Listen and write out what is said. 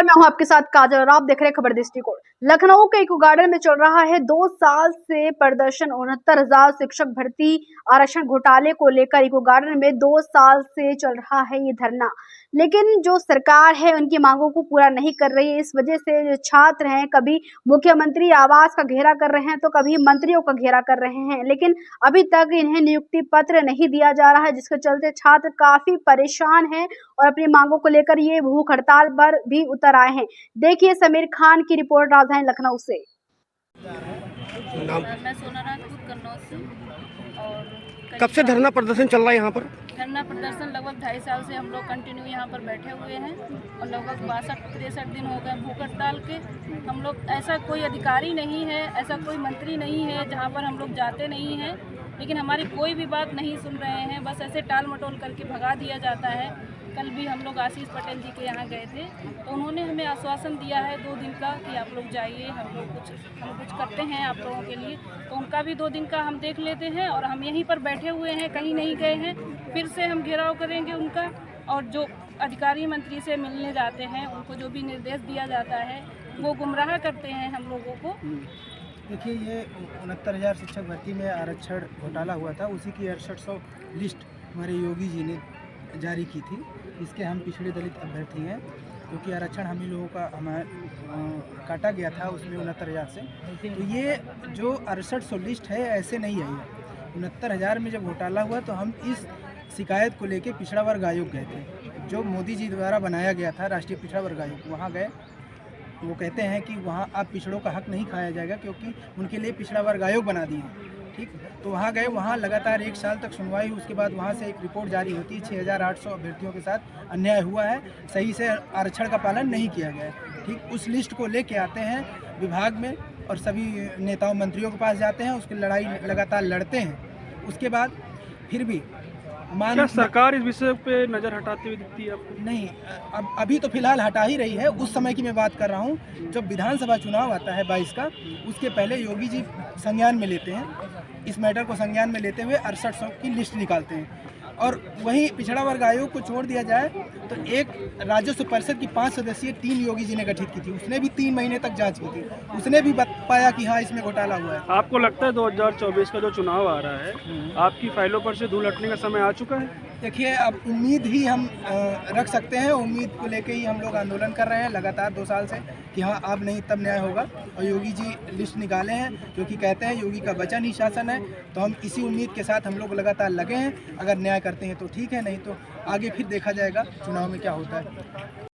मैं हूं आपके साथ काजल और आप देख रहे हैं खबर दृष्टिकोण। लखनऊ के इको गार्डन में चल रहा है 2 साल से प्रदर्शन। 69,000 शिक्षक भर्ती आरक्षण घोटाले को लेकर इको गार्डन में 2 साल से चल रहा है ये धरना, लेकिन जो सरकार है उनकी मांगों को पूरा नहीं कर रही है। इस वजह से जो छात्र हैं कभी मुख्यमंत्री आवास का घेरा कर रहे हैं तो कभी मंत्रियों का घेरा कर रहे हैं, लेकिन अभी तक इन्हें नियुक्ति पत्र नहीं दिया जा रहा है, जिसके चलते छात्र काफी परेशान हैं और अपनी मांगों को लेकर ये भूख हड़ताल पर भी उतर आए हैं। देखिए समीर खान की रिपोर्ट राजधानी लखनऊ से। मैं सोना राजपूत कन्नौज से। और कब से धरना प्रदर्शन चल रहा है यहाँ पर? धरना प्रदर्शन लगभग 2.5 साल से हम लोग कंटिन्यू यहाँ पर बैठे हुए हैं और लगभग 62-63 दिन हो गए भूख हड़ताल के। हम लोग, ऐसा कोई अधिकारी नहीं है, ऐसा कोई मंत्री नहीं है जहाँ पर हम लोग जाते नहीं हैं, लेकिन हमारी कोई भी बात नहीं सुन रहे हैं। बस ऐसे टाल मटोल करके भगा दिया जाता है। कल भी हम लोग आशीष पटेल जी के यहाँ गए थे तो उन्होंने हमें आश्वासन दिया है 2 दिन का कि आप लोग जाइए, हम कुछ करते हैं आप लोगों के लिए। तो उनका भी 2 दिन का हम देख लेते हैं और हम यहीं पर बैठे हुए हैं, कहीं नहीं गए हैं। फिर से हम घेराव करेंगे उनका, और जो अधिकारी मंत्री से मिलने जाते हैं उनको जो भी निर्देश दिया जाता है वो गुमराह करते हैं हम लोगों को। देखिए, ये 69,000 शिक्षक भर्ती में आरक्षण घोटाला हुआ था, उसी की 6800 लिस्ट हमारे योगी जी ने जारी की थी। इसके हम पिछड़े दलित अभ्यर्थी हैं, क्योंकि आरक्षण हम ही लोगों का काटा गया था उसमें 69,000 से। तो ये जो 6800 लिस्ट है ऐसे नहीं आई है। 69,000 में जब घोटाला हुआ तो हम इस शिकायत को लेके पिछड़ा वर्ग आयोग गए थे, जो मोदी जी द्वारा बनाया गया था राष्ट्रीय पिछड़ा वर्ग आयोग। वहाँ गए, वो कहते हैं कि वहाँ अब पिछड़ों का हक नहीं खाया जाएगा क्योंकि उनके लिए पिछड़ा वर्ग आयोग बना दिए। ठीक, तो वहाँ गए, वहाँ लगातार 1 साल तक सुनवाई। उसके बाद वहाँ से एक रिपोर्ट जारी होती है, 6,800 अभ्यर्थियों के साथ अन्याय हुआ है, सही से आरक्षण का पालन नहीं किया गया है। ठीक, उस लिस्ट को लेके आते हैं विभाग में और सभी नेताओं मंत्रियों के पास जाते हैं, उसकी लड़ाई लगातार लड़ते हैं। उसके बाद फिर भी क्या सरकार इस विषय पे नज़र हटाती हुई दिखती है आपको? नहीं, अब अभी तो फिलहाल हटा ही रही है। उस समय की मैं बात कर रहा हूँ, जब विधानसभा चुनाव आता है 22 का, उसके पहले योगी जी संज्ञान में लेते हैं, इस मैटर को संज्ञान में लेते हुए 6800 की लिस्ट निकालते हैं। और वहीं पिछड़ा वर्ग आयोग को छोड़ दिया जाए तो एक राजस्व परिषद की 5 सदस्यीय टीम योगी जी ने गठित की थी, उसने भी 3 महीने तक जांच की थी, उसने भी पाया कि हाँ इसमें घोटाला हुआ है। आपको लगता है 2024 का जो चुनाव आ रहा है, आपकी फाइलों पर से धूल हटने का समय आ चुका है? देखिए, अब उम्मीद ही हम रख सकते हैं, उम्मीद को लेके ही हम लोग आंदोलन कर रहे हैं लगातार 2 साल से कि हाँ अब नहीं तब न्याय होगा। और योगी जी लिस्ट निकाले हैं क्योंकि कहते हैं योगी का वचन ही शासन है, तो हम इसी उम्मीद के साथ हम लोग लगातार लगे हैं। अगर न्याय करते हैं तो ठीक है, नहीं तो आगे फिर देखा जाएगा चुनाव में क्या होता है।